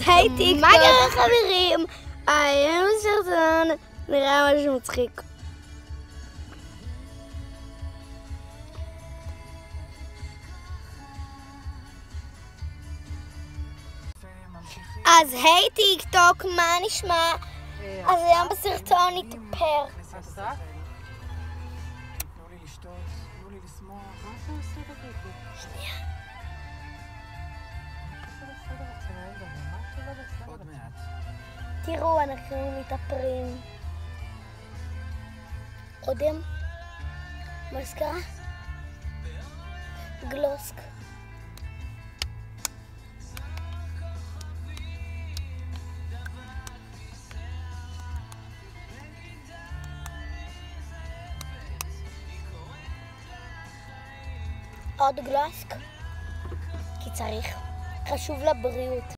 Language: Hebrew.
היי טיקטוק. מה קרה חברים? היום סרטון נראה משהו מצחיק. אז היי טיקטוק, מה נשמע? אז היום בסרטון נתאפר. תנו לי לשתות, תנו לי לשמוח. מה אתה עושה בגלל? שנייה. עוד מעט. תראו, אנחנו מתאפרים. קודם, מה שקרה? גלוסק. עוד גלוסק, כי צריך, חשוב לבריאות.